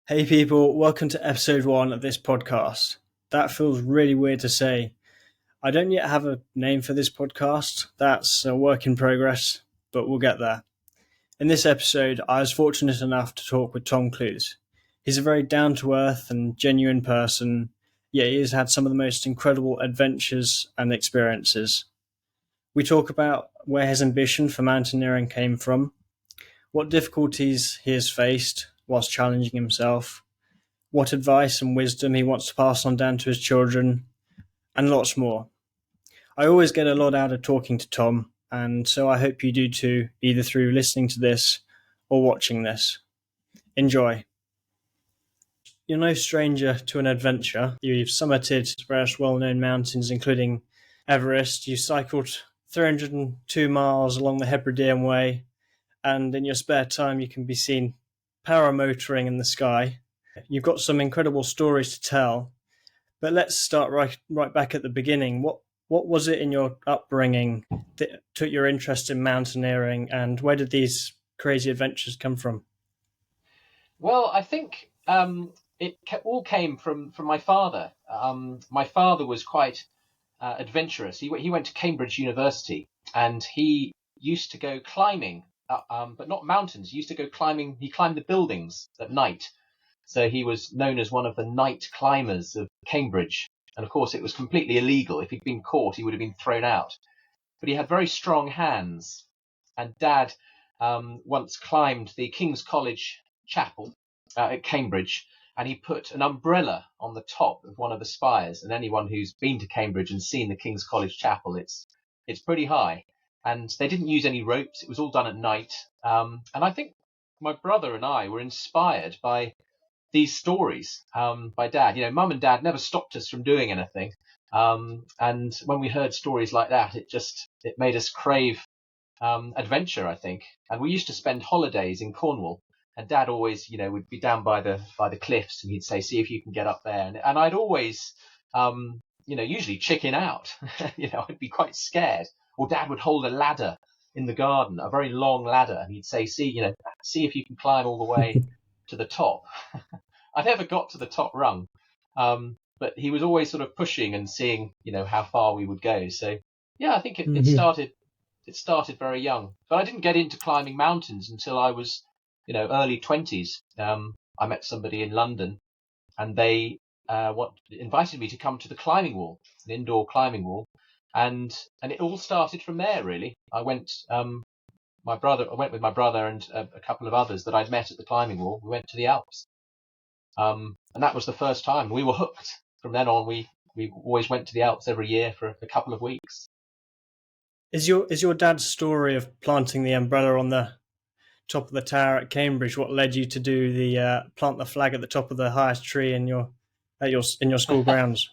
Hey people, welcome to episode 1 of this podcast. That feels really weird to say. I don't yet have a name for this podcast. That's a work in progress, but we'll get there. In this episode, I was fortunate enough to talk with Tom Clowes. He's a very down-to-earth and genuine person, yet he has had some of the most incredible adventures and experiences. We talk about where his ambition for mountaineering came from, what difficulties he has faced whilst challenging himself, what advice and wisdom he wants to pass on down to his children, and lots more. I always get a lot out of talking to Tom, and so I hope you do too, either through listening to this or watching this. Enjoy. You're no stranger to an adventure. You've summited various well-known mountains, including Everest. You cycled 302 miles along the Hebridean Way, and in your spare time you can be seen paramotoring in the sky. You've got some incredible stories to tell, but let's start right back at the beginning. What was it in your upbringing that took your interest in mountaineering, and where did these crazy adventures come from? Well, I think it all came from my father. My father was quite adventurous. He went to Cambridge University, and he used to go climbing, but not mountains. He used to go climbing. He climbed the buildings at night. So he was known as one of the night climbers of Cambridge. And of course, it was completely illegal. If he'd been caught, he would have been thrown out. But he had very strong hands. And Dad once climbed the King's College Chapel at Cambridge, and he put an umbrella on the top of one of the spires. And anyone who's been to Cambridge and seen the King's College Chapel, it's pretty high. And they didn't use any ropes. It was all done at night. And I think my brother and I were inspired by these stories by Dad. You know, Mum and Dad never stopped us from doing anything. And when we heard stories like that, it made us crave adventure, I think. And we used to spend holidays in Cornwall. And Dad always, would be down by the cliffs, and he'd say, "See if you can get up there." And I'd always, usually chicken out. I'd be quite scared. Or Dad would hold a ladder in the garden, a very long ladder, and he'd say, see if you can climb all the way to the top." I never got to the top rung, but he was always sort of pushing and seeing, how far we would go. So yeah, I think it started very young. But I didn't get into climbing mountains until I was, early 20s. I met somebody in London, and they invited me to come to the climbing wall, an indoor climbing wall, and it all started from there. Really, I went. I went with my brother and a couple of others that I'd met at the climbing wall. We went to the Alps, and that was the first time. We were hooked. From then on, we always went to the Alps every year for a couple of weeks. Is your dad's story of planting the umbrella on the top of the tower at Cambridge what led you to do the plant the flag at the top of the highest tree in your school grounds?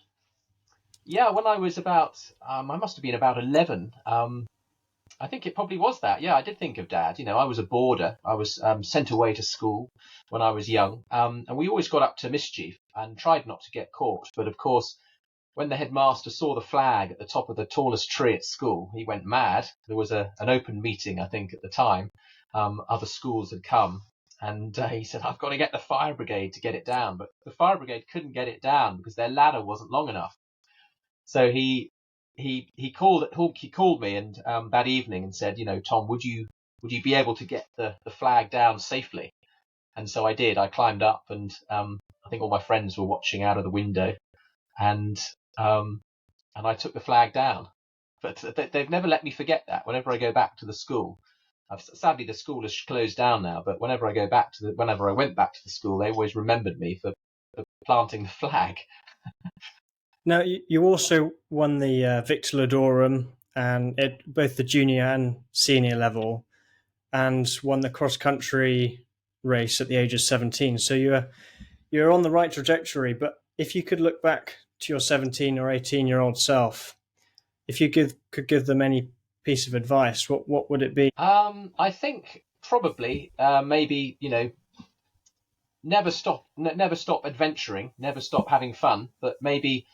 Yeah, when I was about, I must have been about 11. I think it probably was that. Yeah, I did think of Dad. I was a boarder. I was sent away to school when I was young. And we always got up to mischief and tried not to get caught. But of course, when the headmaster saw the flag at the top of the tallest tree at school, he went mad. There was an open meeting, I think, at the time. Other schools had come. And he said, "I've got to get the fire brigade to get it down." But the fire brigade couldn't get it down because their ladder wasn't long enough. So he called me and that evening and said, "Tom, would you be able to get the flag down safely?" And so I did. I climbed up, and I think all my friends were watching out of the window, and I took the flag down. But they've never let me forget that. Whenever I go back to the school, sadly the school is closed down now. But whenever I went back to the school, they always remembered me for planting the flag. Now, you also won the Victor Ladorum and at both the junior and senior level, and won the cross-country race at the age of 17. So you're on the right trajectory. But if you could look back to your 17 or 18-year-old self, if you could give them any piece of advice, what would it be? I think probably maybe never stop adventuring, never stop having fun, but maybe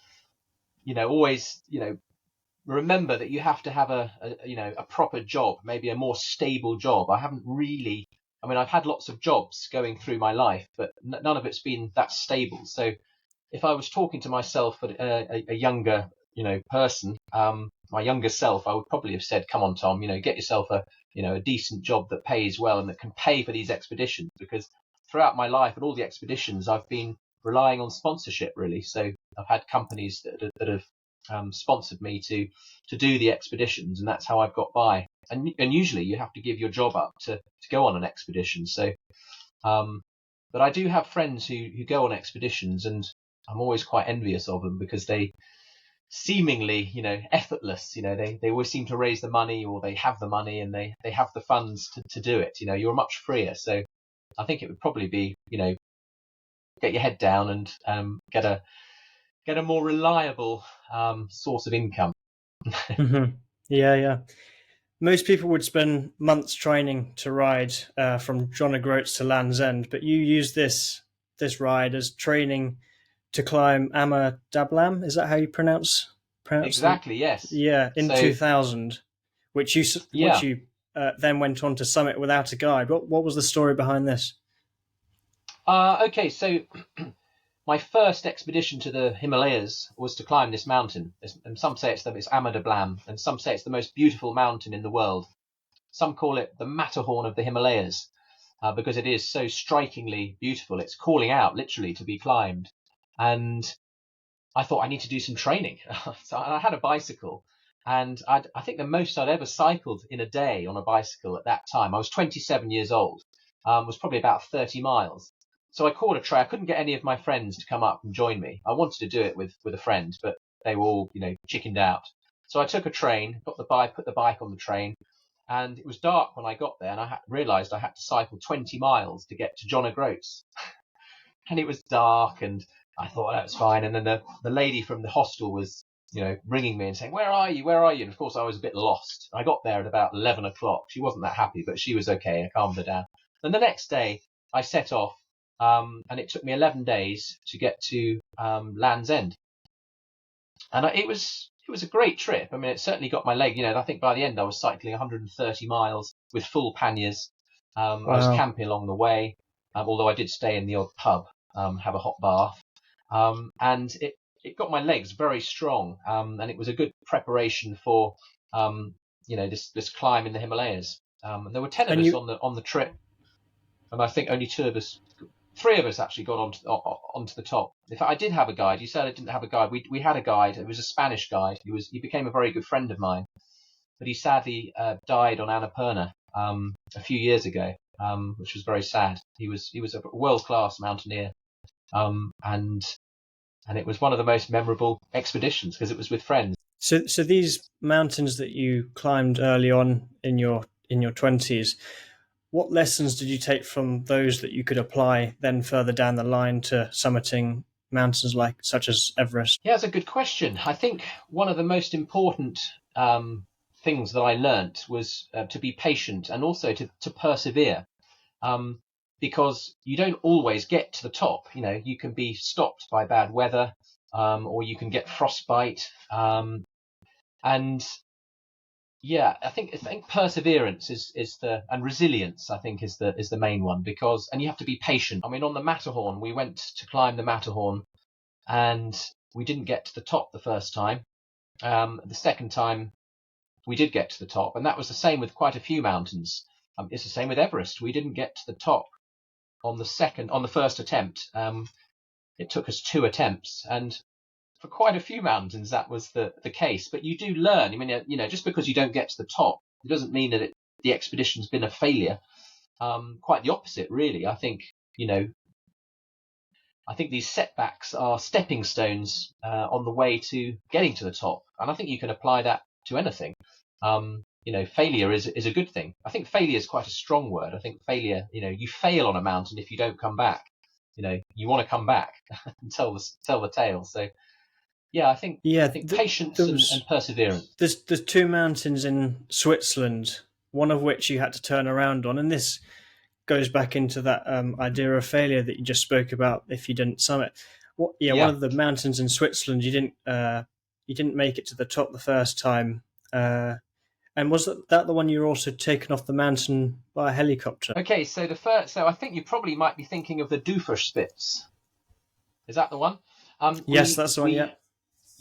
always remember that you have to have a proper job, maybe a more stable job. I haven't really I mean, I've had lots of jobs going through my life, but none of it's been that stable. So if I was talking to myself, a younger, person, my younger self, I would probably have said, "Come on, Tom, get yourself a decent job that pays well and that can pay for these expeditions." Because throughout my life at all the expeditions, I've been relying on sponsorship really. So I've had companies that have sponsored me to do the expeditions, and that's how I've got by. And usually you have to give your job up to go on an expedition. So, but I do have friends who go on expeditions, and I'm always quite envious of them because they seemingly, effortless. They always seem to raise the money, or they have the money, and they have the funds to do it. You're much freer. So I think it would probably be, get your head down and get a more reliable source of income. Mm-hmm. Yeah, yeah. Most people would spend months training to ride from John O'Groats to Land's End, but you use this ride as training to climb Ama Dablam. Is that how you pronounce the? Exactly. Yes. Yeah, in So 2000, which you yeah. then went on to summit without a guide. What was the story behind this? Okay. So my first expedition to the Himalayas was to climb this mountain. And some say it's Ama Dablam, and some say it's the most beautiful mountain in the world. Some call it the Matterhorn of the Himalayas because it is so strikingly beautiful. It's calling out literally to be climbed. And I thought I need to do some training. So I had a bicycle, and I think the most I'd ever cycled in a day on a bicycle at that time, I was 27 years old, was probably about 30 miles. So I caught a train. I couldn't get any of my friends to come up and join me. I wanted to do it with a friend, but they were all, chickened out. So I took a train, put the bike on the train, and it was dark when I got there, and I realised I had to cycle 20 miles to get to John O'Groats. And it was dark, and I thought that was fine. And then the lady from the hostel was, ringing me and saying, "Where are you? Where are you?" And of course, I was a bit lost. I got there at about 11 o'clock. She wasn't that happy, but she was okay. I calmed her down. Then the next day, I set off, and it took me 11 days to get to Land's End. And it was a great trip. I mean, it certainly got my leg. I think by the end I was cycling 130 miles with full panniers. I was Wow. camping along the way, although I did stay in the odd pub, have a hot bath, and it got my legs very strong, and it was a good preparation for this climb in the Himalayas. And there were 10 of And us you on the trip, and I think only three of us actually got onto the top. In fact, I did have a guide. You said I didn't have a guide. We had a guide. It was a Spanish guide. He became a very good friend of mine, but he sadly died on Annapurna a few years ago, which was very sad. He was a world class mountaineer, and it was one of the most memorable expeditions because it was with friends. so these mountains that you climbed early on in your 20s, what lessons did you take from those that you could apply then further down the line to summiting mountains such as Everest? Yeah, it's a good question. I think one of the most important things that I learnt was to be patient and also to persevere. Because you don't always get to the top. You can be stopped by bad weather, or you can get frostbite. And yeah, I think perseverance and resilience, I think, is the main one, and you have to be patient. I mean, on the Matterhorn, we went to climb the Matterhorn, and we didn't get to the top the first time. The second time we did get to the top, and that was the same with quite a few mountains. It's the same with Everest. We didn't get to the top on the first attempt. It took us 2 attempts, and for quite a few mountains that was the case. But you do learn. I mean, just because you don't get to the top, it doesn't mean that the expedition's been a failure. Quite the opposite, really. I think these setbacks are stepping stones on the way to getting to the top, and I think you can apply that to anything. Failure is a good thing. I think failure is quite a strong word. I think failure, you fail on a mountain if you don't come back. You want to come back and tell the tale. So yeah, I Yeah, think patience there and was perseverance. there's 2 mountains in Switzerland, one of which you had to turn around on, and this goes back into that idea of failure that you just spoke about if you didn't summit. One Yeah, of the mountains in Switzerland, you didn't make it to the top the first time, and And was that the one you were also taken off the mountain by a helicopter? Okay, so I think you probably might be thinking of the Spitz. Is that the one? Yes, that's the one. Yeah.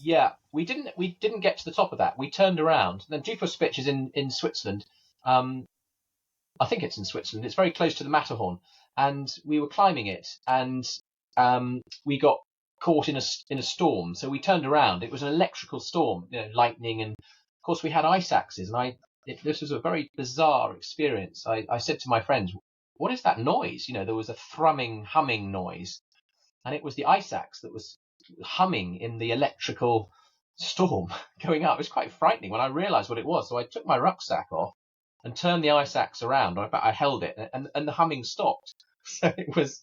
Yeah, we didn't get to the top of that. We turned around. Then Spitz is in Switzerland. Um, I think it's in Switzerland. It's very close to the Matterhorn, and we were climbing it, and we got caught in a storm. So we turned around. It was an electrical storm, lightning, and of course we had ice axes. And this was a very bizarre experience. I said to my friends, "What is that noise?" There was a thrumming, humming noise, and it was the ice axe that was humming in the electrical storm going up. It was quite frightening when I realised what it was. So I took my rucksack off and turned the ice axe around. I held it, and the humming stopped. So it was,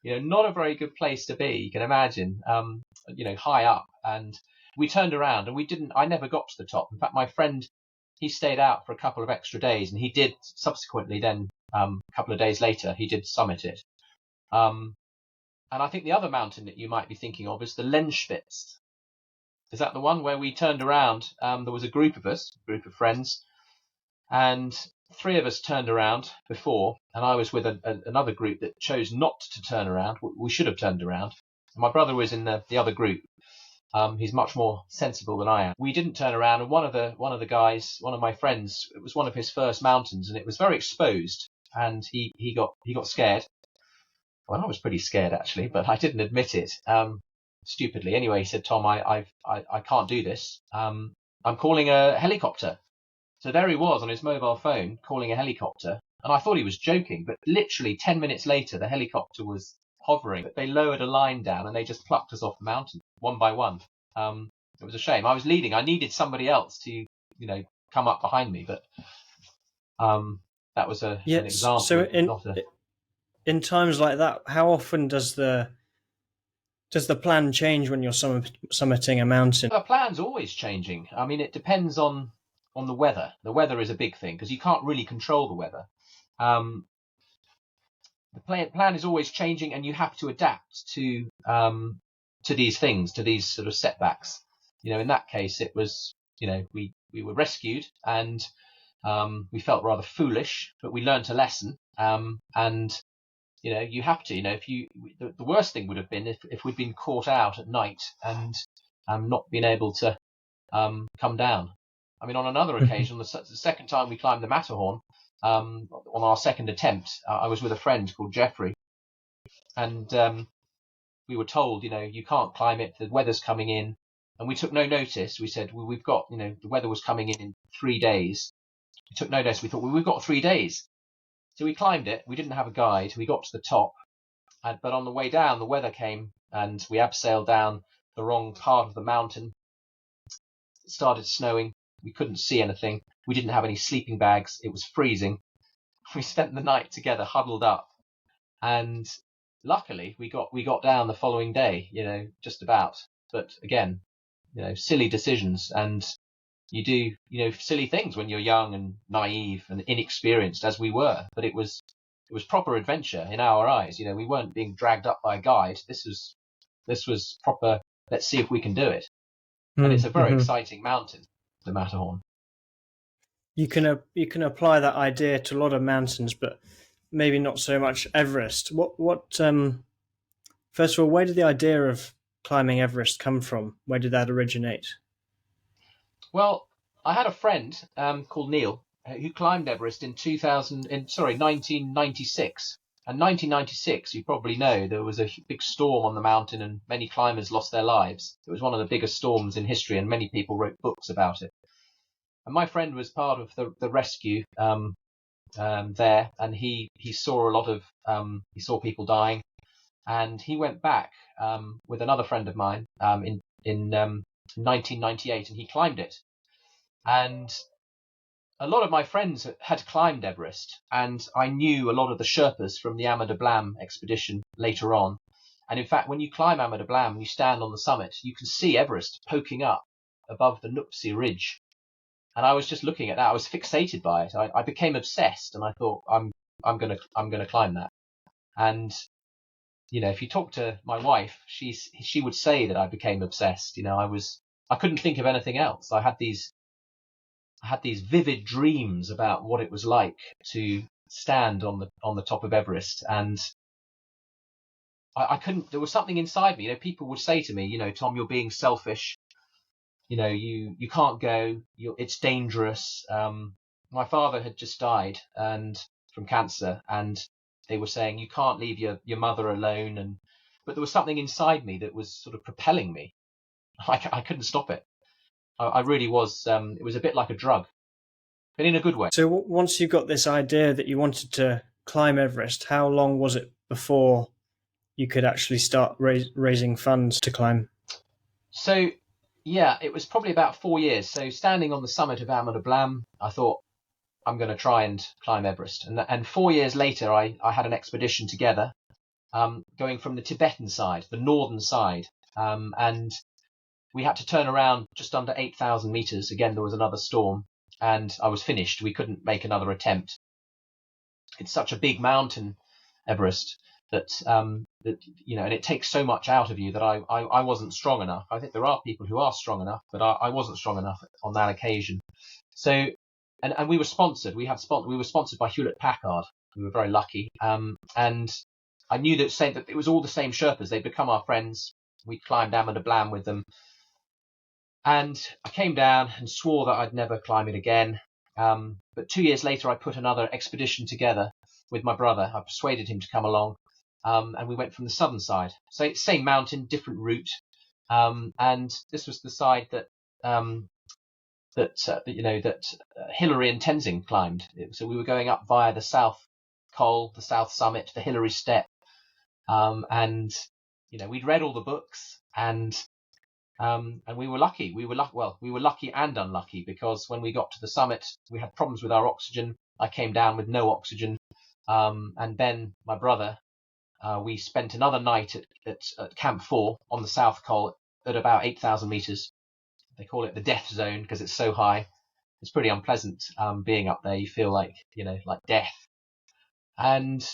not a very good place to be. You can imagine, high up. And we turned around, and I never got to the top. In fact, my friend, he stayed out for a couple of extra days, and he did subsequently. Then a couple of days later, he did summit it. And I think the other mountain that you might be thinking of is the Lenzspitz. Is that the one where we turned around? There was a group of us, a group of friends, and 3 of us turned around before, and I was with another group that chose not to turn around. We should have turned around. My brother was in the other group. He's much more sensible than I am. We didn't turn around, and one of the guys, one of my friends, it was one of his first mountains, and it was very exposed, and he got scared. Well, I was pretty scared actually, but I didn't admit it. Stupidly. Anyway, he said, "Tom, I can't do this. I'm calling a helicopter." So there he was on his mobile phone calling a helicopter, and I thought he was joking. But literally 10 minutes later, the helicopter was hovering. They lowered a line down, and they just plucked us off the mountain one by one. It was a shame. I was leading. I needed somebody else to, come up behind me, but that was an example. So in times like that, how often does the plan change when you're summiting a mountain? The plan's always changing. I mean, it depends on the weather. The weather is a big thing because you can't really control the weather. The plan is always changing, and you have to adapt to these things, to these sort of setbacks. In that case, it was, we were rescued, and we felt rather foolish, but we learnt a lesson. And you have to, the worst thing would have been if we'd been caught out at night and not been able to come down. I mean, on another occasion, the second time we climbed the Matterhorn, on our second attempt, I was with a friend called Jeffrey, and we were told, you can't climb it, the weather's coming in, and we took no notice. We said, well, we've got, the weather was coming in 3 days. We took no notice. We thought, well, we've got 3 days. So we climbed it. We didn't have a guide. We got to the top, but on the way down, the weather came, and we abseiled down the wrong part of the mountain. It started snowing. We couldn't see anything. We didn't have any sleeping bags. It was freezing. We spent the night together, huddled up, and luckily we got down the following day. Just about. But again, silly decisions, and you do, silly things when you're young and naive and inexperienced, as we were. But it was proper adventure in our eyes. We weren't being dragged up by a guide. This was proper. Let's see if we can do it. And it's a very exciting mountain, the Matterhorn. You can apply that idea to a lot of mountains, but maybe not so much Everest. What first of all, where did the idea of climbing Everest come from? Where did that originate? Well, I had a friend called Neil who climbed Everest in 1996. And 1996, you probably know, there was a big storm on the mountain, and many climbers lost their lives. It was one of the biggest storms in history, and many people wrote books about it. And my friend was part of the rescue there, and he saw a lot of he saw people dying, and he went back with another friend of mine in 1998, and he climbed it. And a lot of my friends had climbed Everest, and I knew a lot of the Sherpas from the Ama Dablam expedition later on. And in fact, when you climb Ama Dablam and you stand on the summit, you can see Everest poking up above the Nuptse Ridge. And I was just looking at that. I was fixated by it. I became obsessed, and I thought, I'm gonna climb that. And if you talk to my wife, she would say that I became obsessed. I couldn't think of anything else. I had these I had these vivid dreams about what it was like to stand on the top of Everest, and I couldn't. There was something inside me. People would say to me, Tom, you're being selfish. You can't go. It's dangerous. My father had just died and from cancer, and they were saying you can't leave your mother alone. But there was something inside me that was sort of propelling me. I couldn't stop it. I really was. It was a bit like a drug, but in a good way. So once you got this idea that you wanted to climb Everest, how long was it before you could actually start raising funds to climb? So, yeah, it was probably about 4 years. So standing on the summit of Amanda Blam, I thought, I'm going to try and climb Everest. And 4 years later, I had an expedition together, going from the Tibetan side, the northern side. And we had to turn around just under 8,000 meters. Again, there was another storm, and I was finished. We couldn't make another attempt. It's such a big mountain, Everest, that and it takes so much out of you that I wasn't strong enough. I think there are people who are strong enough, but I wasn't strong enough on that occasion. So, and we were sponsored. We were sponsored by Hewlett Packard. We were very lucky. And I knew that it was all the same Sherpas. They'd become our friends. We climbed Amanda Blam with them. And I came down and swore that I'd never climb it again. But 2 years later, I put another expedition together with my brother. I persuaded him to come along, and we went from the southern side. So same mountain, different route, and this was the side that Hillary and Tenzing climbed. So we were going up via the South Col, the South Summit, the Hillary Step, and we'd read all the books, and we were lucky. We were lucky and unlucky, because when we got to the summit, we had problems with our oxygen. I came down with no oxygen. And Ben, my brother, we spent another night at Camp 4 on the South Col at about 8,000 meters. They call it the death zone because it's so high. It's pretty unpleasant being up there. You feel like death. And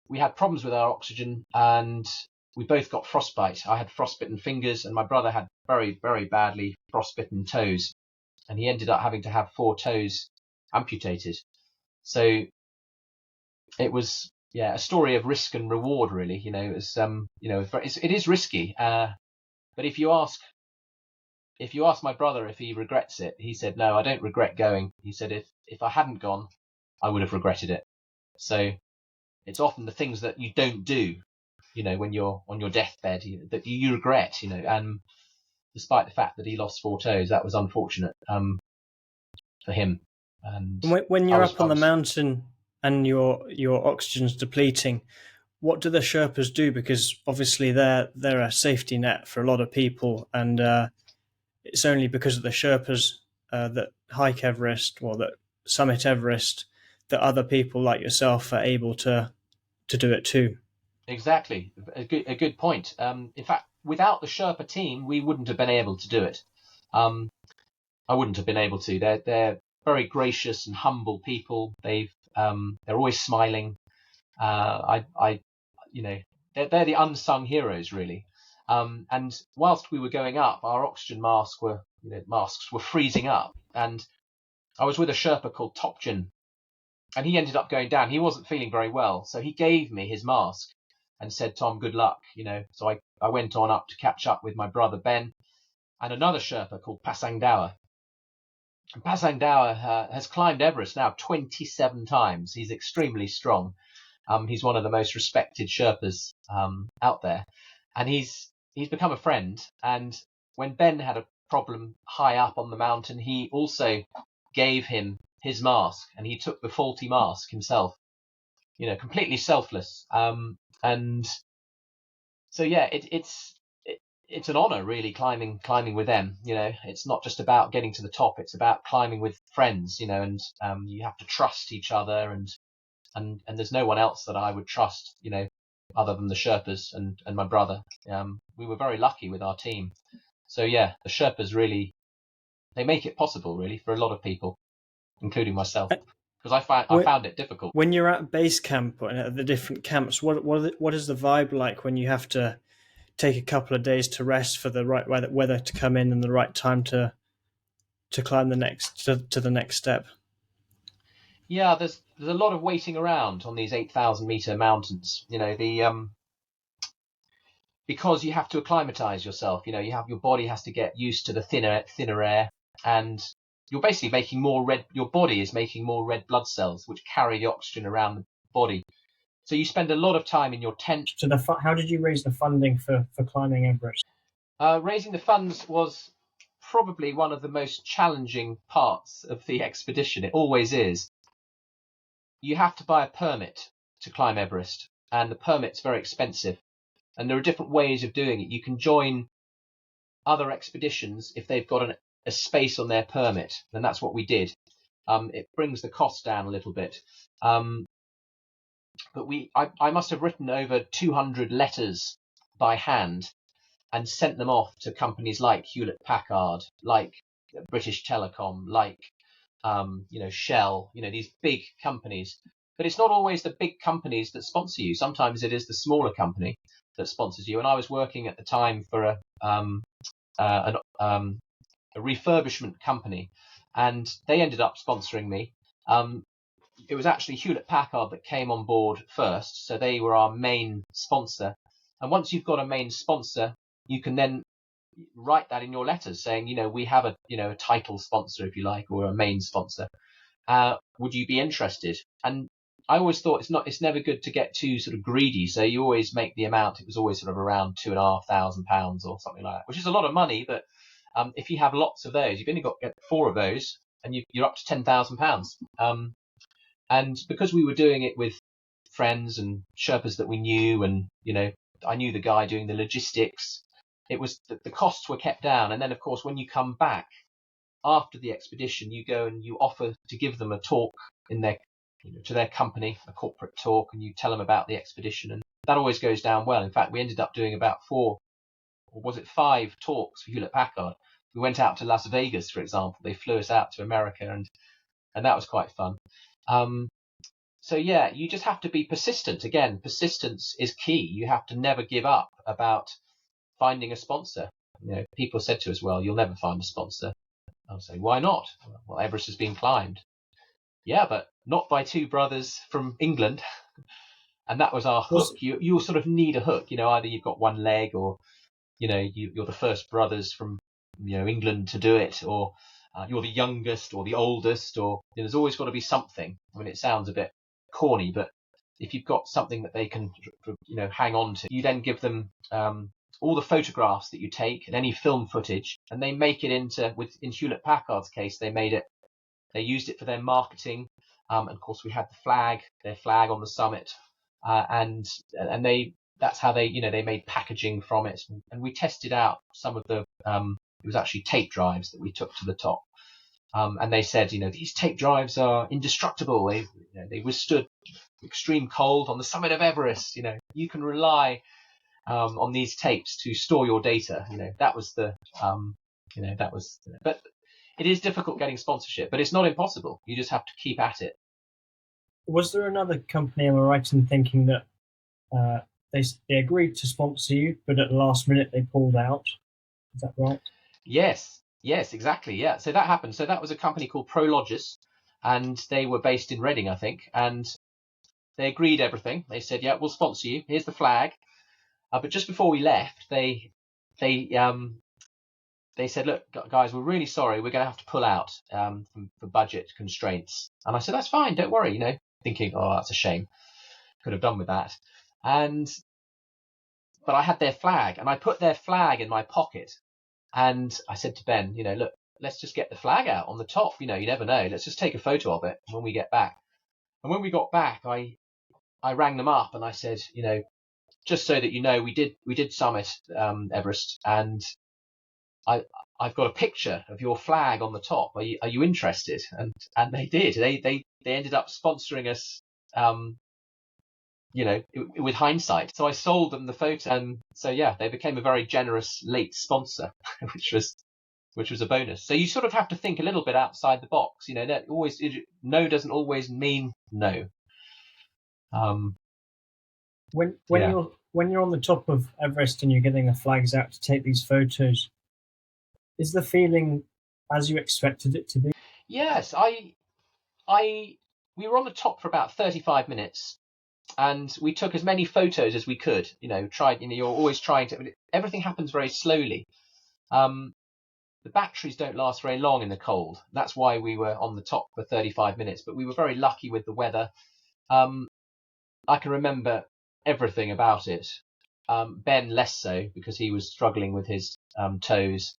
we had problems with our oxygen, and we both got frostbite. I had frostbitten fingers, and my brother had very, very badly frostbitten toes, and he ended up having to have 4 toes amputated. So it was, a story of risk and reward, really. It is risky. But if you ask my brother if he regrets it, he said, no, I don't regret going. He said, if I hadn't gone, I would have regretted it. So it's often the things that you don't do, when you're on your deathbed, that you regret, and despite the fact that he lost 4 toes, that was unfortunate for him. And when you're up on the mountain and your oxygen's depleting, what do the Sherpas do? Because obviously they're a safety net for a lot of people, and it's only because of the Sherpas that hike Everest, or that summit Everest, that other people like yourself are able to do it too. Exactly, a good point. In fact, without the Sherpa team, we wouldn't have been able to do it. I wouldn't have been able to. They're very gracious and humble people. They're always smiling. They're the unsung heroes, really. And whilst we were going up, our oxygen masks were freezing up. And I was with a Sherpa called Topjin, and he ended up going down. He wasn't feeling very well, so he gave me his mask and said, Tom, good luck. So I went on up to catch up with my brother Ben and another Sherpa called Pasang Dawa. And Pasang Dawa has climbed Everest now 27 times. He's extremely strong. He's one of the most respected Sherpas out there, and he's become a friend. And when Ben had a problem high up on the mountain, he also gave him his mask, and he took the faulty mask himself. Completely selfless. And so it's an honor, really, climbing with them. It's not just about getting to the top; it's about climbing with friends. And you have to trust each other, and there's no one else that I would trust, other than the Sherpas and my brother. We were very lucky with our team. So the Sherpas really, they make it possible, really, for a lot of people, including myself, because I found it difficult. When you're at base camp and at the different camps, what is the vibe like when you have to take a couple of days to rest for the right weather to come in and the right time to to climb the next to the next step? Yeah, there's a lot of waiting around on these 8,000 meter mountains. Because you have to acclimatize yourself. Your body has to get used to the thinner air, and you're basically making more red. Your body is making more red blood cells, which carry the oxygen around the body. So you spend a lot of time in your tent. So how did you raise the funding for climbing Everest? Raising the funds was probably one of the most challenging parts of the expedition. It always is. You have to buy a permit to climb Everest, and the permit's very expensive. And there are different ways of doing it. You can join other expeditions if they've got a space on their permit, and that's what we did. It brings the cost down a little bit. But I must have written over 200 letters by hand and sent them off to companies like Hewlett-Packard, like British Telecom, like Shell, these big companies. But it's not always the big companies that sponsor you. Sometimes it is the smaller company that sponsors you. And I was working at the time for a refurbishment company, and they ended up sponsoring me. It was actually Hewlett-Packard that came on board first, so they were our main sponsor. And once you've got a main sponsor, you can then write that in your letters saying, we have a title sponsor, if you like, or a main sponsor. Would you be interested? And I always thought it's never good to get too sort of greedy. So you always make the amount. It was always sort of around £2,500 or something like that, which is a lot of money. But if you have lots of those, you've only got to get 4 of those, and you're up to £10,000. And because we were doing it with friends and Sherpas that we knew, and I knew the guy doing the logistics, it was the costs were kept down. And then, of course, when you come back after the expedition, you go and you offer to give them a talk to their company, a corporate talk, and you tell them about the expedition, and that always goes down well. In fact, we ended up doing about 4, or was it 5 talks for Hewlett-Packard. We went out to Las Vegas, for example. They flew us out to America, and that was quite fun. So yeah, you just have to be persistent. Again, persistence is key. You have to never give up about finding a sponsor. People said to us, well, you'll never find a sponsor. I'll say, why not? Well, Everest has been climbed. Yeah, but not by 2 brothers from England. And that was our hook. You sort of need a hook. Either you've got one leg, or you're the first brothers from England to do it, or you're the youngest or the oldest, or there's always got to be something. I mean, it sounds a bit corny, but if you've got something that they can hang on to, you then give them all the photographs that you take and any film footage, and they make it in Hewlett-Packard's case, they used it for their marketing. And of course, we had their flag on the summit, and that's how they made packaging from it. And we tested out some of the it was actually tape drives that we took to the top. And they said, these tape drives are indestructible. They withstood extreme cold on the summit of Everest. You can rely on these tapes to store your data. That was but it is difficult getting sponsorship, but it's not impossible. You just have to keep at it. Was there another company, am I right in thinking that they agreed to sponsor you, but at the last minute they pulled out? Is that right? Yes, exactly. Yeah. So that happened. So that was a company called Prologis, and they were based in Reading, I think, and they agreed everything. They said, yeah, we'll sponsor you. Here's the flag. But just before we left, they said, look, guys, we're really sorry. We're going to have to pull out for budget constraints. And I said, that's fine. Don't worry. Thinking, oh, that's a shame. Could have done with that. But I had their flag, and I put their flag in my pocket. And I said to Ben, look, let's just get the flag out on the top. You never know. Let's just take a photo of it when we get back. And when we got back, I rang them up and I said, just so that we did summit Everest, and I've got a picture of your flag on the top. Are you interested? And they did. They ended up sponsoring us, with hindsight. So I sold them the photo, and so yeah, they became a very generous late sponsor, which was a bonus. So you sort of have to think a little bit outside the box. No doesn't always mean no. When you're on the top of Everest and you're getting the flags out to take these photos, is the feeling as you expected it to be? Yes, we were on the top for about 35 minutes, and we took as many photos as we could. You're always trying to. Everything happens very slowly. The batteries don't last very long in the cold. That's why we were on the top for 35 minutes. But we were very lucky with the weather. I can remember everything about it. Ben less so, because he was struggling with his toes.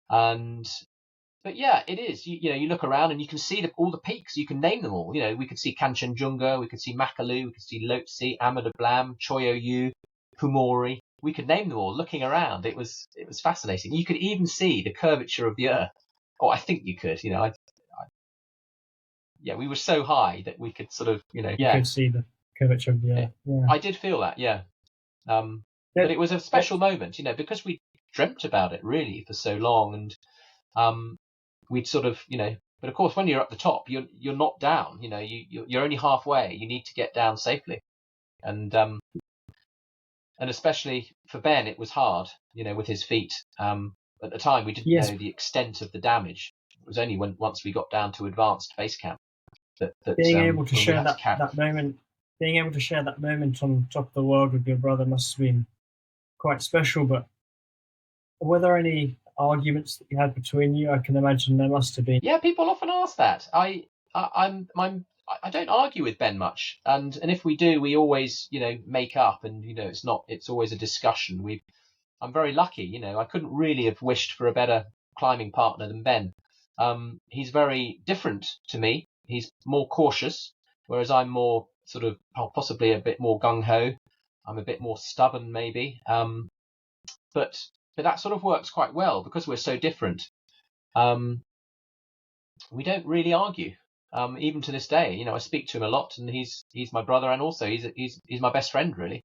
But yeah, it is. You look around and you can see all the peaks. You can name them all. We could see Kanchenjunga, we could see Makalu, we could see Lhotse, Amadablam, Choyoyu, Pumori. We could name them all. Looking around, it was fascinating. You could even see the curvature of the Earth. Oh, I think you could. Yeah, we were so high that we could sort of, You could see the curvature of the Earth. Yeah. I did feel that, yeah. But it was a special moment, because we dreamt about it really for so long, and we'd sort of, but of course when you're at the top, you're not down, you're only halfway. You need to get down safely, and especially for Ben, it was hard, with his feet. At the time, we didn't know the extent of the damage. It was only once we got down to advanced base camp that being able to share that moment, being able to share that moment on top of the world with your brother must have been quite special. But were there any arguments that you had between you? I can imagine there must have been. Yeah, people often ask that. I don't argue with Ben much, and if we do, we always make up, and it's always a discussion. I'm very lucky, I couldn't really have wished for a better climbing partner than Ben. He's very different to me. He's more cautious, whereas I'm more sort of possibly a bit more gung ho. I'm a bit more stubborn, maybe. But that sort of works quite well because we're so different. We don't really argue. Even to this day, I speak to him a lot, and he's my brother, and also he's my best friend, really.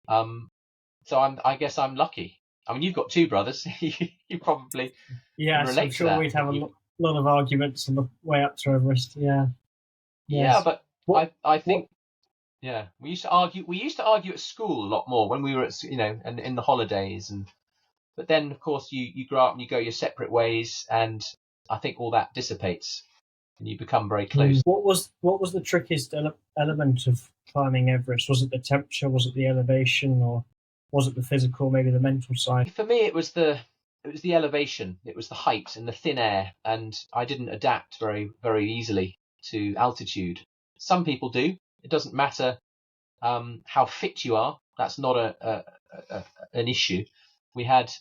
So I guess I'm lucky. I mean, you've got two brothers. You probably can relate I'm sure to that. We'd have a lot of arguments on the way up to Everest. Yeah. Yes. Yeah, but I think we used to argue. We used to argue at school a lot more when we were at and in the holidays, but then of course you grow up and you go your separate ways, and I think all that dissipates and you become very close. What was the trickiest element of climbing Everest? Was it the temperature? Was it the elevation? Or was it the physical, maybe the mental side? For me, it was the elevation. It was the height and the thin air, and I didn't adapt very, very easily to altitude. Some people do. It doesn't matter how fit you are. That's not an issue. We had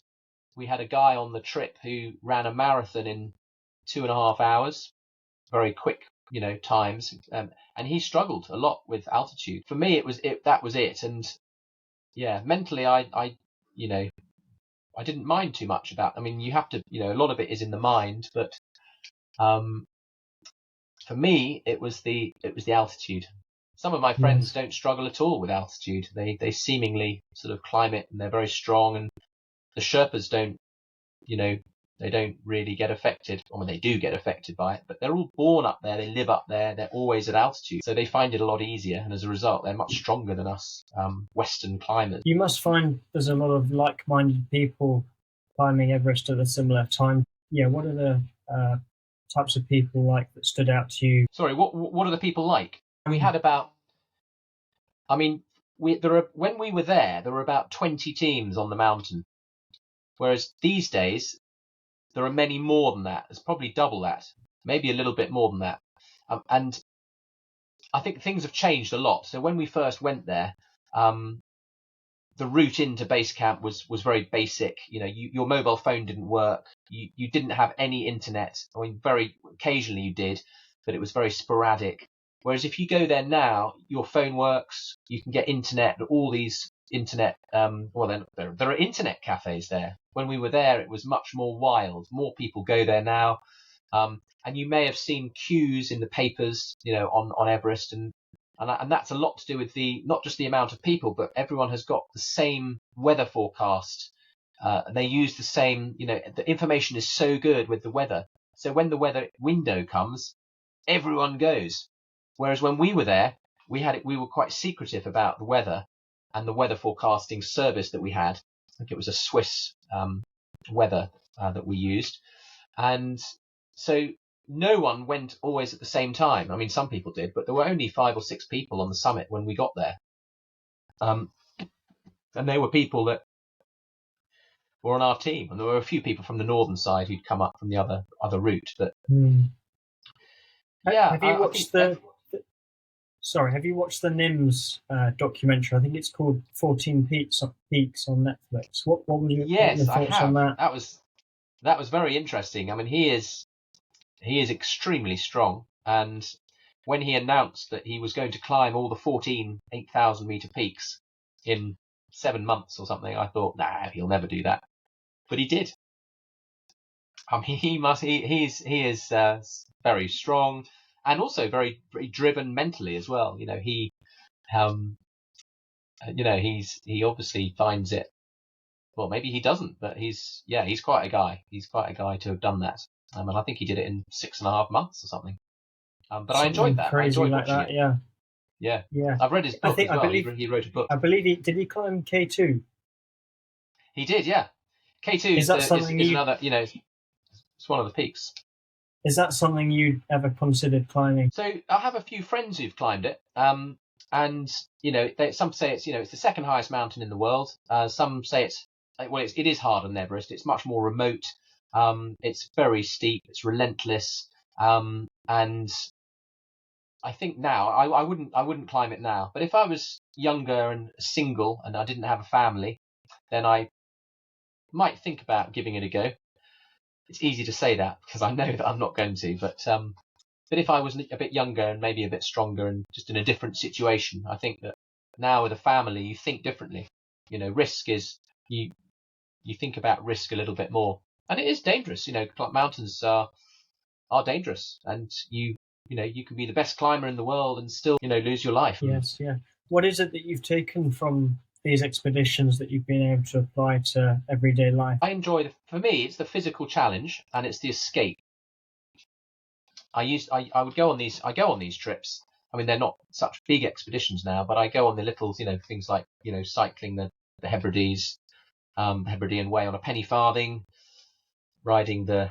a guy on the trip who ran a marathon in 2.5 hours, very quick, times, and he struggled a lot with altitude. For me, that was it, and yeah, mentally, I didn't mind too much about. I mean, you have to, a lot of it is in the mind, but for me, it was the altitude. Some of my friends don't struggle at all with altitude. They seemingly sort of climb it, and they're very strong. And the Sherpas don't, they don't really get affected. I mean, they do get affected by it, but they're all born up there. They live up there. They're always at altitude, so they find it a lot easier. And as a result, they're much stronger than us Western climbers. You must find there's a lot of like-minded people climbing Everest at a similar time. Yeah, what are the types of people like that stood out to you? Sorry, what are the people like? We had about, I mean, when we were there were about 20 teams on the mountain, whereas these days there are many more than that. It's probably double that, maybe a little bit more than that. And I think things have changed a lot. So when we first went there, the route into base camp was very basic. Your mobile phone didn't work. You didn't have any internet. I mean, very occasionally you did, but it was very sporadic. Whereas if you go there now, your phone works. You can get internet. All these internet. Then there are internet cafes there. When we were there, it was much more wild. More people go there now, and you may have seen queues in the papers, on Everest, and that's a lot to do with not just the amount of people, but everyone has got the same weather forecast. They use the same, the information is so good with the weather. So when the weather window comes, everyone goes. Whereas when we were there, we were quite secretive about the weather and the weather forecasting service that we had. I think it was a Swiss weather that we used. And so no one went always at the same time. I mean, some people did, but there were only 5 or 6 people on the summit when we got there. And they were people that were on our team, and there were a few people from the northern side who'd come up from the other route. But yeah, have you watched have you watched the NIMS documentary? I think it's called 14 Peaks on Netflix. What were your Yes, I thoughts on have. that? That was very interesting. I mean, he is extremely strong, and when he announced that he was going to climb all the 14 8,000 meter peaks in 7 months or something, I thought, nah, he'll never do that. But he did. I mean, he is very strong, and also very, very driven mentally as well. He obviously finds it. Well, maybe he doesn't, but he's quite a guy. He's quite a guy to have done that. And I think he did it in 6.5 months or something. But I enjoyed that. I enjoyed watching that, it. Yeah. I've read his book as well. He wrote a book. I believe did he climb K2? He did, yeah. K2 is another, it's one of the peaks. Is that something you'd ever considered climbing? So I have a few friends who've climbed it. And some say it's the second highest mountain in the world. Some say it is harder than Everest. It's much more remote. It's very steep. It's relentless. And I think now I wouldn't climb it now. But if I was younger and single and I didn't have a family, then I might think about giving it a go. It's easy to say that because I know that I'm not going to. But if I was a bit younger and maybe a bit stronger and just in a different situation, I think that now with a family you think differently. Risk is you think about risk a little bit more, and it is dangerous. Mountains are dangerous, and you can be the best climber in the world and still lose your life. Yes, yeah. What is it that you've taken from these expeditions that you've been able to apply to everyday life? I enjoy for me it's the physical challenge and it's the escape. I would go on these trips. I mean, they're not such big expeditions now, but I go on the little things like cycling the Hebrides, Hebridean Way on a penny farthing, riding the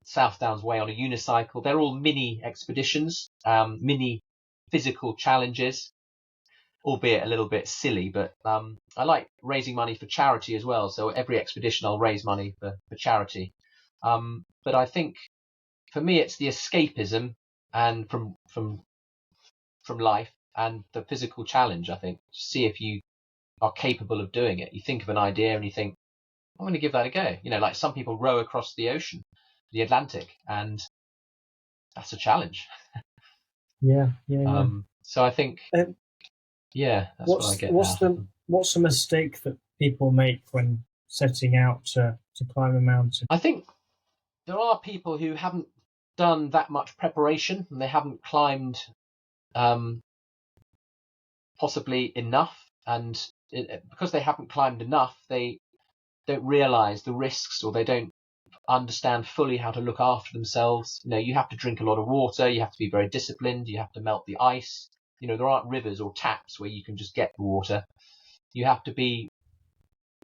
South Downs Way on a unicycle. They're all mini expeditions, mini physical challenges, albeit a little bit silly, but I like raising money for charity as well. So every expedition I'll raise money for charity. But I think for me it's the escapism and from life and the physical challenge. I think see if you are capable of doing it. You think of an idea and you think, I'm going to give that a go. Like some people row across the ocean, the Atlantic, and that's a challenge. Yeah. So I think, that's what I get. What's the mistake that people make when setting out to climb a mountain? I think there are people who haven't done that much preparation and they haven't climbed possibly enough, and because they haven't climbed enough, they don't realize the risks, or they don't understand fully how to look after themselves. You have to drink a lot of water, you have to be very disciplined, you have to melt the ice. There aren't rivers or taps where you can just get the water. You have to be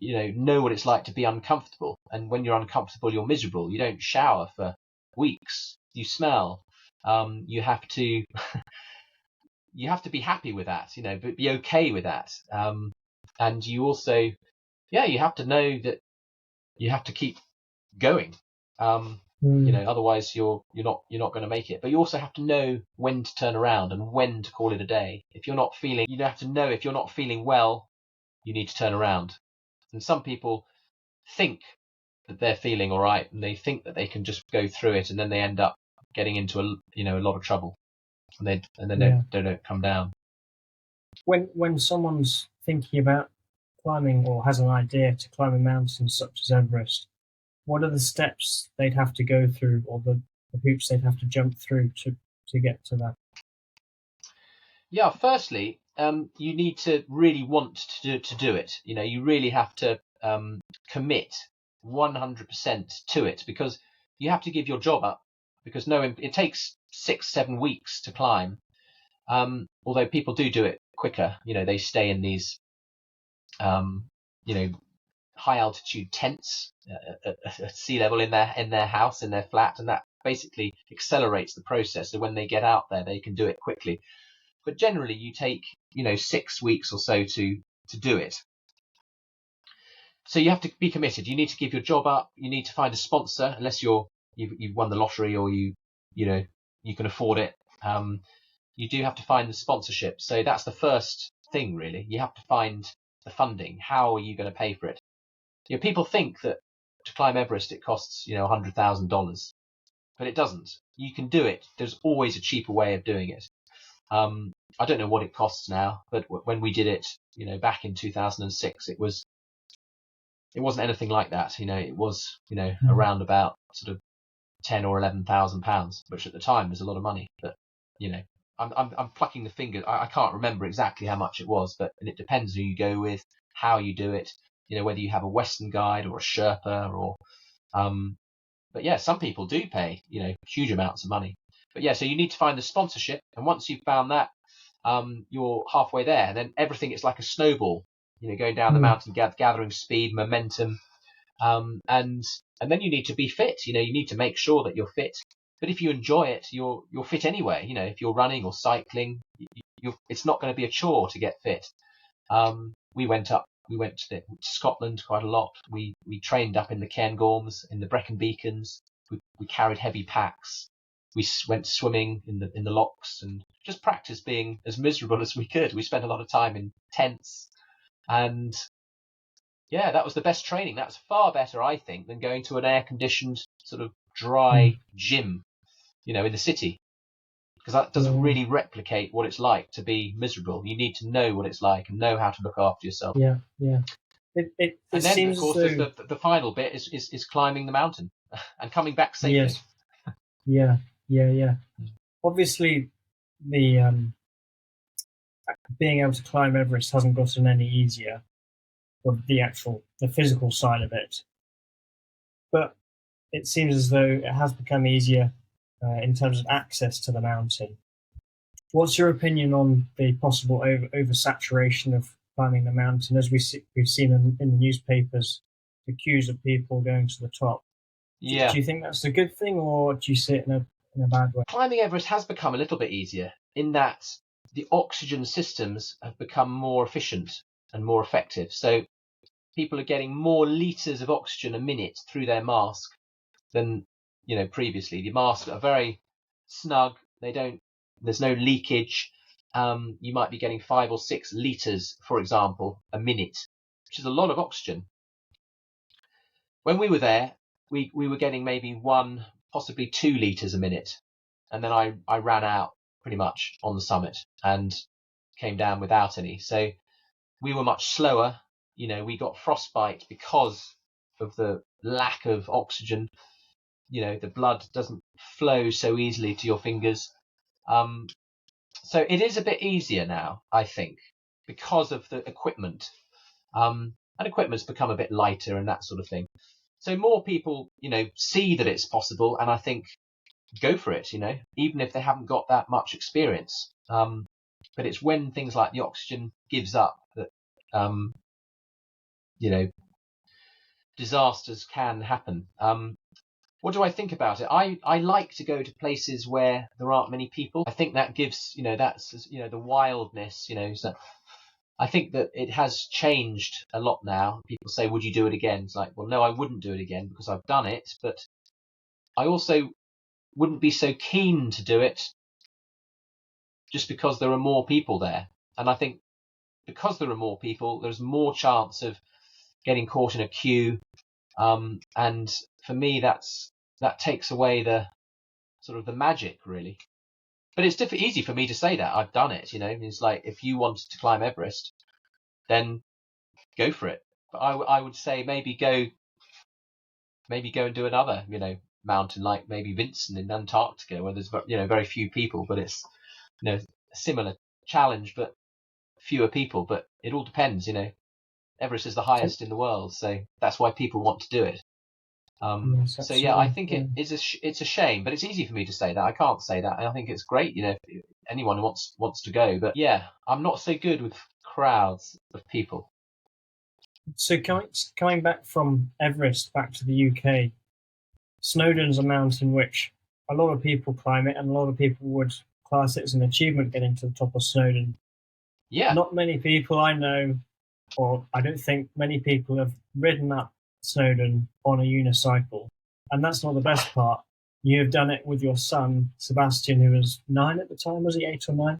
know what it's like to be uncomfortable, and when you're uncomfortable you're miserable. You don't shower for weeks, you smell. You have to you have to be happy with that, but be okay with that. And you also you have to know that you have to keep going. Otherwise you're not going to make it. But you also have to know when to turn around and when to call it a day. If you're not feeling, you have to know if you're not feeling well, you need to turn around. And some people think that they're feeling all right and they think that they can just go through it, and then they end up getting into a lot of trouble, and they don't come down. When someone's thinking about climbing or has an idea to climb a mountain such as Everest, what are the steps they'd have to go through, or the hoops they'd have to jump through to get to that? Yeah, firstly, you need to really want to do it. You really have to commit 100% to it, because you have to give your job up, because it takes 6-7 weeks to climb. Although people do it quicker. They stay in these high altitude tents at sea level in their house, in their flat, and that basically accelerates the process. So when they get out there, they can do it quickly. But generally, you take 6 weeks or so to do it. So you have to be committed. You need to give your job up. You need to find a sponsor, unless you've won the lottery or you can afford it. You do have to find the sponsorship. So that's the first thing, really. You have to find the funding. How are you going to pay for it? People think that to climb Everest it costs $100,000, but it doesn't. You can do it. There's always a cheaper way of doing it. I don't know what it costs now, but when we did it, back in 2006, it wasn't anything like that. It was around about sort of £10,000 or £11,000, which at the time was a lot of money. But I'm plucking the fingers. I can't remember exactly how much it was, and it depends who you go with, how you do it. Whether you have a Western guide or a Sherpa or, but yeah, some people do pay huge amounts of money. But yeah, so you need to find the sponsorship, and once you've found that, you're halfway there. And then everything is like a snowball, going down the mountain, gathering speed, momentum, and then you need to be fit. You need to make sure that you're fit. But if you enjoy it, you're fit anyway. If you're running or cycling, it's not going to be a chore to get fit. We went to Scotland quite a lot. We trained up in the Cairngorms, in the Brecon Beacons. We carried heavy packs. We went swimming in the lochs and just practiced being as miserable as we could. We spent a lot of time in tents, and yeah, that was the best training. That's far better, I think, than going to an air-conditioned sort of dry gym, in the city, because that doesn't really replicate what it's like to be miserable. You need to know what it's like and know how to look after yourself. Yeah. And then, seems of course, the final bit is climbing the mountain and coming back safely. Yes. Yeah. Obviously, the being able to climb Everest hasn't gotten any easier, or the physical side of it. But it seems as though it has become easier in terms of access to the mountain. What's your opinion on the possible oversaturation of climbing the mountain, as we've seen in the newspapers, the queues of people going to the top? Yeah. Do you think that's a good thing, or do you see it in a bad way? Climbing Everest has become a little bit easier in that the oxygen systems have become more efficient and more effective. So people are getting more litres of oxygen a minute through their mask than previously. The masks are very snug. There's no leakage. You might be getting 5 or 6 litres, for example, a minute, which is a lot of oxygen. When we were there, we were getting maybe 1, possibly 2 litres a minute, and then I ran out pretty much on the summit and came down without any. So we were much slower. We got frostbite because of the lack of oxygen. The blood doesn't flow so easily to your fingers. So it is a bit easier now, I think, because of the equipment. And equipment's become a bit lighter and that sort of thing. So more people, see that it's possible, and I think go for it, even if they haven't got that much experience. But it's when things like the oxygen gives up that, disasters can happen. What do I think about it? I like to go to places where there aren't many people. I think that gives, that's, the wildness, so I think that it has changed a lot now. People say, would you do it again? It's like, well, no, I wouldn't do it again because I've done it, but I also wouldn't be so keen to do it just because there are more people there. And I think because there are more people, there's more chance of getting caught in a queue. And for me, that takes away the sort of the magic, really. But it's easy for me to say that. I've done it, It's like, if you wanted to climb Everest, then go for it. But I would say maybe go and do another, mountain, like maybe Vincent in Antarctica, where there's, very few people, but it's, a similar challenge, but fewer people. But it all depends, Everest is the highest in the world, so that's why people want to do it. So yeah, I think it's a shame, but it's easy for me to say that. I can't say that. I think it's great, if anyone wants to go. But yeah, I'm not so good with crowds of people. So coming back from Everest back to the UK, Snowdon's a mountain which a lot of people climb it, and a lot of people would class it as an achievement getting to the top of Snowdon. Yeah. Not many people I know, or I don't think many people have ridden up Snowdon on a unicycle. And that's not the best part. You have done it with your son, Sebastian, who was 9 at the time. Was he 8 or 9?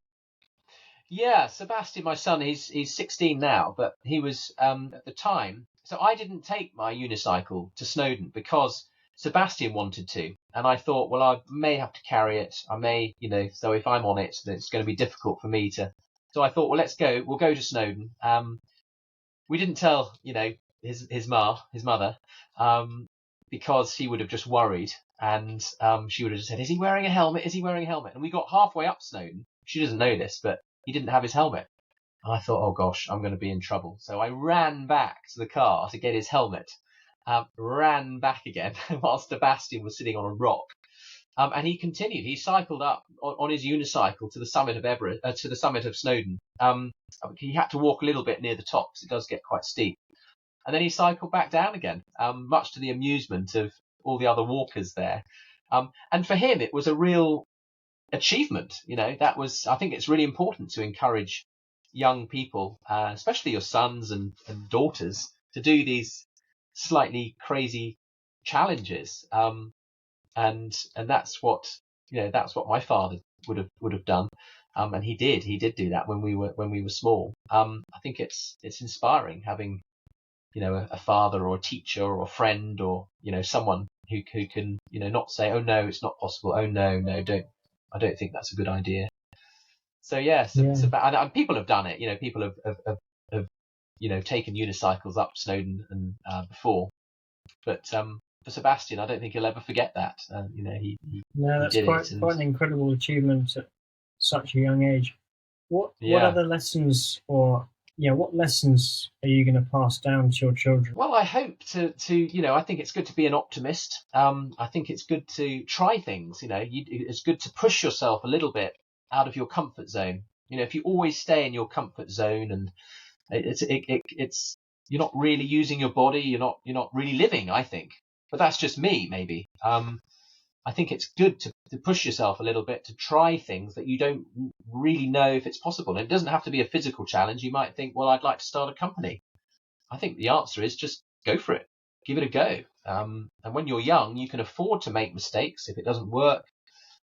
Yeah, Sebastian, my son, he's 16 now, but he was at the time. So I didn't take my unicycle to Snowdon because Sebastian wanted to, and I thought, well, I may have to carry it. I may, so if I'm on it, then it's going to be difficult for me to. So I thought, well, let's go. We'll go to Snowdon. We didn't tell, his mother, because she would have just worried, and she would have just said, "Is he wearing a helmet? Is he wearing a helmet?" And we got halfway up Snowdon. She doesn't know this, but he didn't have his helmet. And I thought, oh gosh, I'm going to be in trouble. So I ran back to the car to get his helmet, ran back again while Sebastian was sitting on a rock. And he continued. He cycled up on his unicycle to the summit of Everest, to the summit of Snowdon. He had to walk a little bit near the top because it does get quite steep. And then he cycled back down again, much to the amusement of all the other walkers there. And for him, it was a real achievement. I think it's really important to encourage young people, especially your sons and daughters, to do these slightly crazy challenges. And that's what my father would have done. And he did do that when we were small. I think it's inspiring having a father or a teacher or a friend or someone who can not say, oh no, it's not possible, oh no, don't, I don't think that's a good idea. So yeah, Yeah. and people have done it. People have taken unicycles up Snowdon and before, but for Sebastian, I don't think he'll ever forget that. He That's did quite it, and quite an incredible achievement at such a young age. What yeah. other lessons, or what lessons are you going to pass down to your children? Well, I hope to I think it's good to be an optimist. I think it's good to try things. It's good to push yourself a little bit out of your comfort zone. If you always stay in your comfort zone, and it's you're not really using your body. You're not really living, I think. But that's just me, maybe. I think it's good to push yourself a little bit, to try things that you don't really know if it's possible. And it doesn't have to be a physical challenge. You might think, well, I'd like to start a company. I think the answer is just go for it, give it a go. And when you're young, you can afford to make mistakes. If it doesn't work,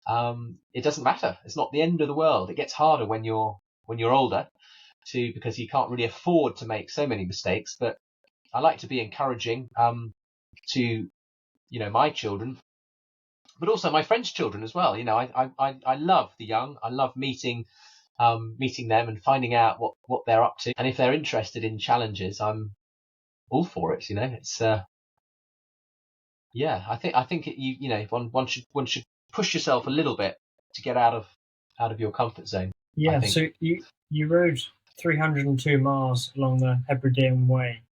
it doesn't matter. It's not the end of the world. It gets harder when you're older, because you can't really afford to make so many mistakes. But I like to be encouraging to my children, but also my friends' children as well. I love the young. I love meeting them and finding out what they're up to. And if they're interested in challenges, I'm all for it. It's yeah. I think one should push yourself a little bit to get out of your comfort zone. I Yeah, think so you rode 302 miles along the Hebridean Way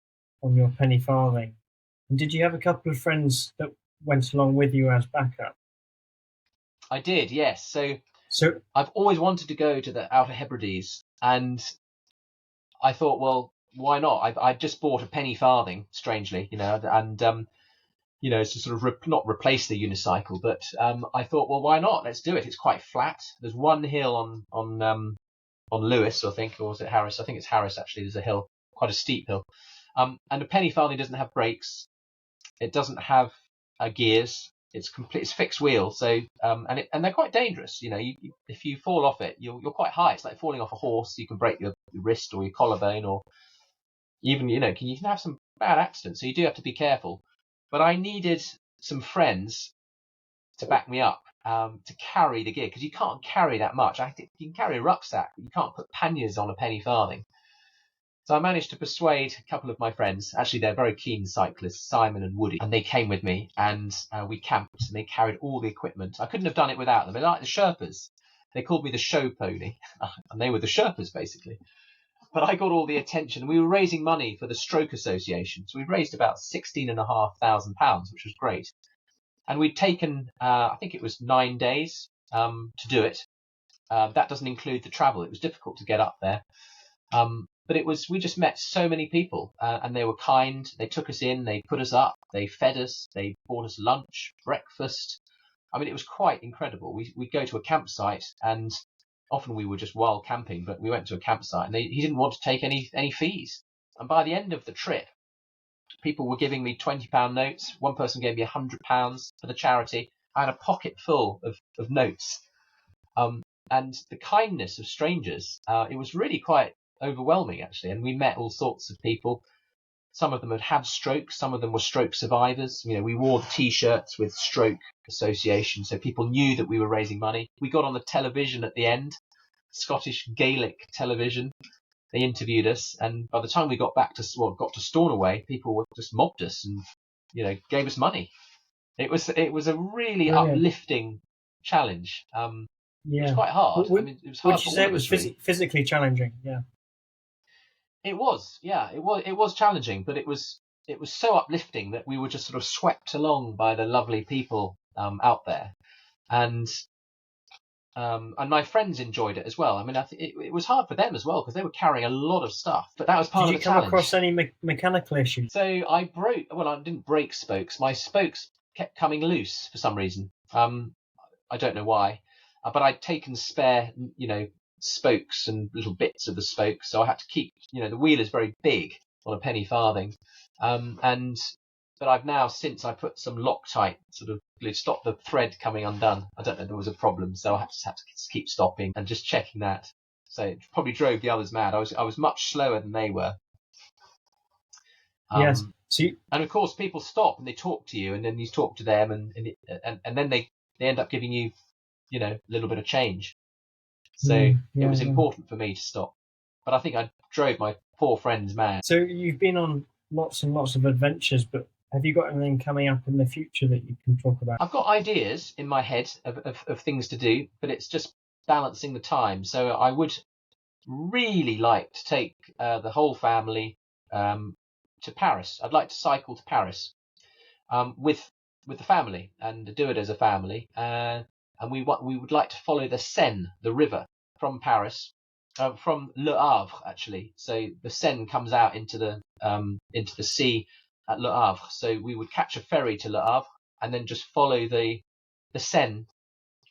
on your penny farthing. And did you have a couple of friends that went along with you as backup? I did. Yes. So So I've always wanted to go to the Outer Hebrides, and I thought, well, why not? I just bought a penny farthing, strangely, and to sort of not replace the unicycle, but I thought, well, why not? Let's do it. It's quite flat. There's one hill on Lewis, I think, or was it Harris? I think it's Harris actually. There's a hill, quite a steep hill, and a penny farthing doesn't have brakes. It doesn't have gears. It's fixed wheel. So and they're quite dangerous. If you fall off it, you're quite high. It's like falling off a horse. You can break your wrist or your collarbone, or even you can have some bad accidents. So you do have to be careful. But I needed some friends to back me up, to carry the gear, because you can't carry that much. You can carry a rucksack, but you can't put panniers on a penny farthing. So I managed to persuade a couple of my friends. Actually, they're very keen cyclists, Simon and Woody, and they came with me, and we camped, and they carried all the equipment. I couldn't have done it without them. They're like the Sherpas. They called me the show pony, and they were the Sherpas, basically. But I got all the attention. We were raising money for the Stroke Association. So we raised about £16,500, which was great. And we'd taken, I think it was 9 days to do it. That doesn't include the travel. It was difficult to get up there. But we just met so many people, and they were kind. They took us in, they put us up, they fed us, they bought us lunch, breakfast. I mean, it was quite incredible. We'd go to a campsite, and often we were just wild camping, but we went to a campsite, and he didn't want to take any fees. And by the end of the trip, people were giving me £20 notes. One person gave me £100 for the charity. I had a pocket full of notes. And the kindness of strangers, it was really quite overwhelming, actually. And we met all sorts of people. Some of them had had strokes. Some of them were stroke survivors. We wore the T-shirts with Stroke Association, so people knew that we were raising money. We got on the television at the end, Scottish Gaelic television. They interviewed us, and by the time we got to Stornoway, people just mobbed us and gave us money. It was a really Brilliant. uplifting challenge. It was Yeah. quite hard. Would It was hard you for say all it of was us, really. physically challenging? Yeah. It was, yeah, it was challenging, but it was so uplifting that we were just sort of swept along by the lovely people out there, and my friends enjoyed it as well. I mean, I think it was hard for them as well because they were carrying a lot of stuff, but that was part of the challenge. Did you come across any mechanical issues? So I didn't break spokes. My spokes kept coming loose for some reason. I don't know why, but I'd taken spare, spokes and little bits of the spokes, so I had to keep. The wheel is very big on a penny farthing, but I've now, since I put some Loctite sort of glue to stop the thread coming undone. I don't know, there was a problem, so I just had to keep stopping and just checking that. So it probably drove the others mad. I was much slower than they were. Yes. And of course, people stop and they talk to you, and then you talk to them, and then they end up giving you, a little bit of change. So it was important for me to stop. But I think I drove my poor friends mad. So you've been on lots and lots of adventures, but have you got anything coming up in the future that you can talk about? I've got ideas in my head of things to do, but it's just balancing the time. So I would really like to take the whole family to Paris. I'd like to cycle to Paris with the family and do it as a family. And we would like to follow the Seine, the river, from Paris, from Le Havre actually. So the Seine comes out into the sea at Le Havre. So we would catch a ferry to Le Havre and then just follow the Seine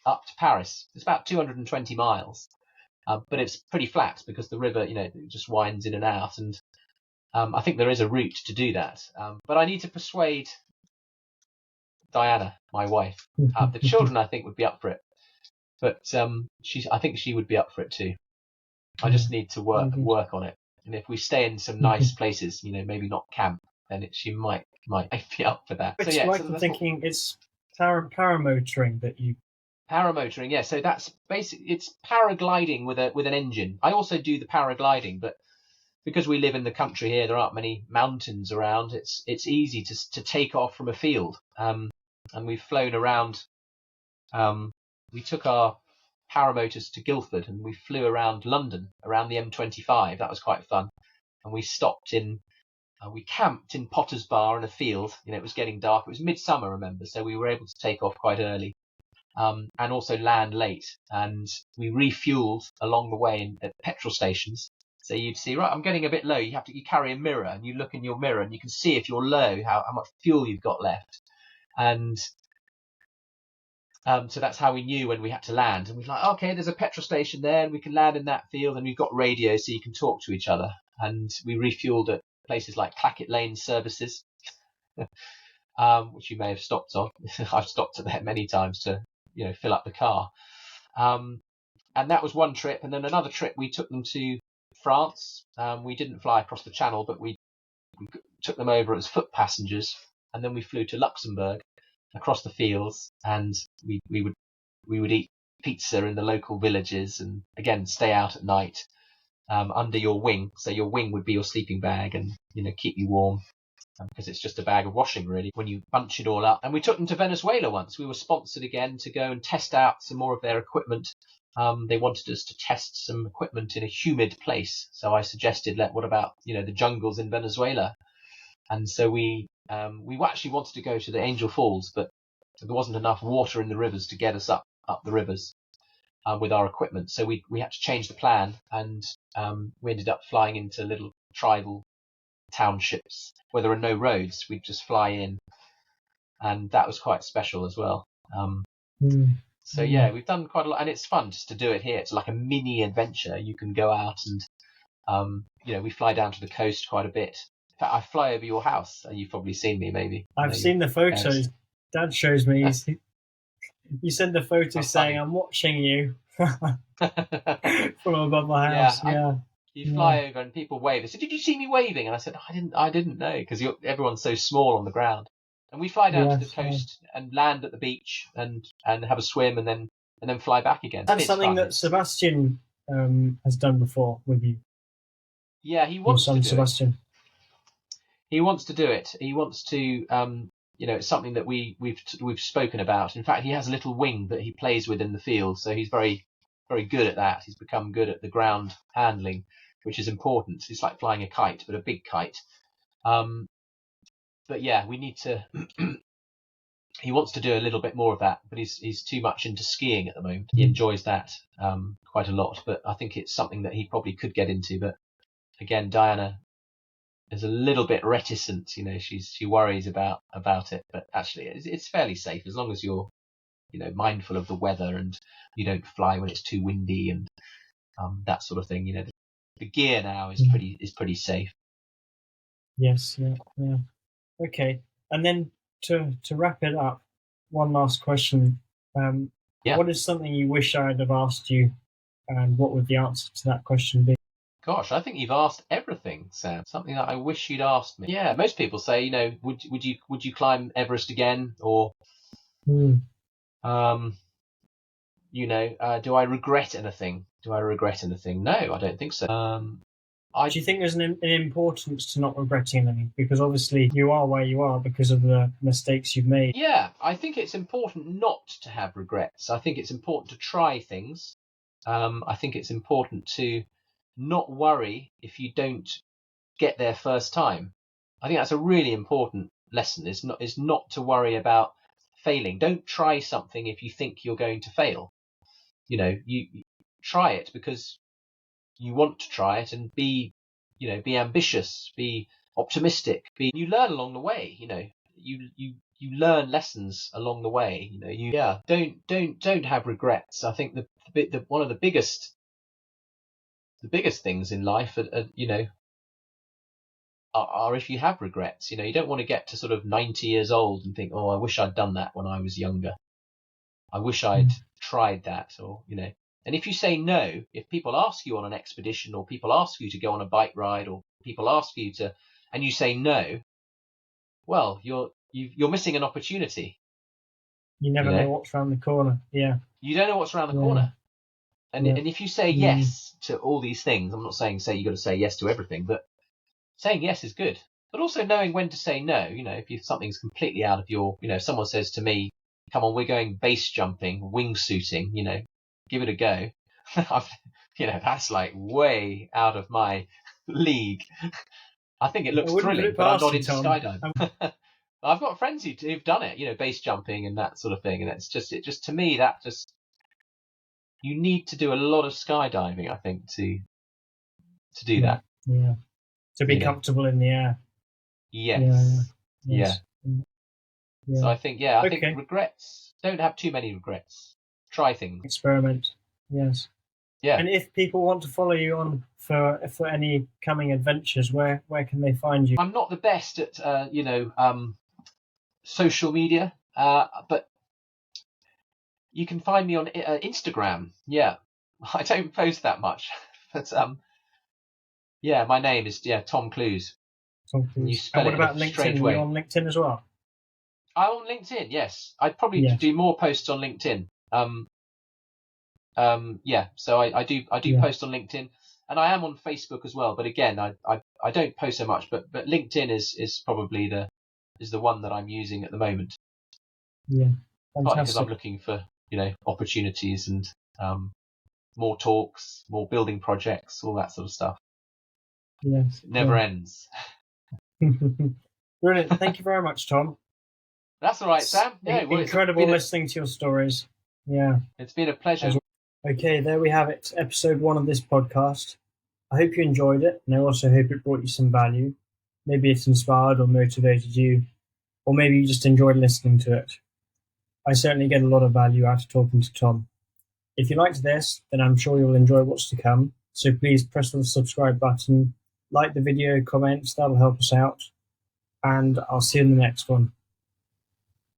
up to Paris. It's about 220 miles, but it's pretty flat because the river, it just winds in and out. And I think there is a route to do that. But I need to persuade Diana, my wife. The children, I think, would be up for it. But I think she would be up for it too. I just need to work on it. And if we stay in some nice places, maybe not camp, then she might be up for that. It's I'm thinking it's paramotoring that you. Paramotoring, yeah. So that's basically, it's paragliding with an engine. I also do the paragliding, but because we live in the country here, there aren't many mountains around. It's easy to take off from a field. And we've flown around. We took our paramotors to Guildford and we flew around London, around the M25. That was quite fun. And we stopped we camped in Potter's Bar in a field. It was getting dark. It was midsummer, remember, so we were able to take off quite early. And also land late, and we refueled along the way at petrol stations. So you'd see, right, I'm getting a bit low. You carry a mirror and you look in your mirror and you can see if you're low, how much fuel you've got left. And so that's how we knew when we had to land. And we were like, okay, there's a petrol station there and we can land in that field, and we've got radio so you can talk to each other. And we refueled at places like Clackett Lane Services, which you may have stopped on. I've stopped at there many times to fill up the car. And that was one trip. And then another trip, we took them to France. We didn't fly across the Channel, but we took them over as foot passengers. And then we flew to Luxembourg across the fields, and we would eat pizza in the local villages, and again stay out at night under your wing. So your wing would be your sleeping bag, and keep you warm. Because it's just a bag of washing, really, when you bunch it all up. And we took them to Venezuela once. We were sponsored again to go and test out some more of their equipment. They wanted us to test some equipment in a humid place. So I suggested, what about, the jungles in Venezuela? And so we actually wanted to go to the Angel Falls, but there wasn't enough water in the rivers to get us up the rivers. with our equipment. So we had to change the plan, and we ended up flying into little tribal townships where there are no roads. We'd just fly in, and that was quite special as well. So yeah, we've done quite a lot, and it's fun just to do it here. It's like a mini adventure. You can go out and we fly down to the coast quite a bit. In fact, I fly over your house, and you've probably seen me. Maybe I've seen the photos. Dad shows me. You send a photo saying, "I'm watching you." From above my house. You fly over and people wave. They said, "Did you see me waving?" And I said, I didn't know, because everyone's so small on the ground. And we fly down to the coast and land at the beach and have a swim and then fly back again. That's something that Sebastian has done before with you. Yeah, he wants to do Sebastian. He wants to do it. He wants to. It's something that we've spoken about. In fact, he has a little wing that he plays with in the field, so he's very, very good at that. He's become good at the ground handling, which is important. It's like flying a kite, but a big kite. But yeah, we need to. He wants to do a little bit more of that, but he's too much into skiing at the moment. He enjoys that quite a lot, but I think it's something that he probably could get into. But again, Diana is a little bit reticent. She worries about it, but actually it's fairly safe as long as you're mindful of the weather and you don't fly when it's too windy and that sort of thing. The gear now is pretty safe. Yes, yeah. Okay, and then to wrap it up, one last question. What is something you wish I'd have asked you, and what would the answer to that question be? Gosh, I think you've asked everything, Sam. Something that I wish you'd asked me. Yeah, most people say, would you climb Everest again, or do I regret anything? Do I regret anything? No, I don't think so. Do you think there's an importance to not regretting anything? Because obviously you are where you are because of the mistakes you've made. Yeah, I think it's important not to have regrets. I think it's important to try things. I think it's important to not worry if you don't get there first time. I think that's a really important lesson. Is not to worry about failing. Don't try something if you think you're going to fail. You try it because you want to try it, and be ambitious, be optimistic, you learn along the way. You learn lessons along the way. Don't have regrets. I think one of the biggest things in life are if you have regrets. You don't want to get to sort of 90 years old and think, oh, I wish I'd done that when I was younger. I wish I'd tried that, or And if you say no, if people ask you on an expedition, or people ask you to go on a bike ride, or people ask you to, and you say no, well, you're missing an opportunity. You never know what's around the corner. Yeah. You don't know what's around the corner. And if you say yes to all these things, I'm not saying you got to say yes to everything, but saying yes is good. But also knowing when to say no. If something's completely out of your, if someone says to me, come on, we're going base jumping, wingsuiting, give it a go. That's like way out of my league. I think it looks thrilling, but I'm not into skydiving. I've got friends who've done it, base jumping and that sort of thing. And it to me, you need to do a lot of skydiving, I think, to do that. Yeah. To be comfortable in the air. Yes. Yeah. So I think, I think regrets, don't have too many regrets. Try things. Experiment. Yes. Yeah. And if people want to follow you on for any coming adventures, where can they find you? I'm not the best at social media, but you can find me on Instagram. Yeah, I don't post that much, but my name is Tom Clowes. Tom Clowes. And what about LinkedIn? Are you on LinkedIn as well? I'm on LinkedIn. Yes, I'd probably do more posts on LinkedIn. So I do post on LinkedIn, and I am on Facebook as well. But again, I don't post so much. But LinkedIn is probably the one that I'm using at the moment. Yeah, partly because I'm looking for opportunities and more talks, more building projects, all that sort of stuff. Yes, it never ends. Brilliant. Thank you very much, Tom. That's all right, Sam. Incredible listening to your stories. Yeah, it's been a pleasure. Okay, there we have it, episode 1 of this podcast. I hope you enjoyed it, and I also hope it brought you some value. Maybe it inspired or motivated you, or maybe you just enjoyed listening to it. I certainly get a lot of value out of talking to Tom. If you liked this, then I'm sure you'll enjoy what's to come. So please press the subscribe button, like the video, comment, that'll help us out. And I'll see you in the next one.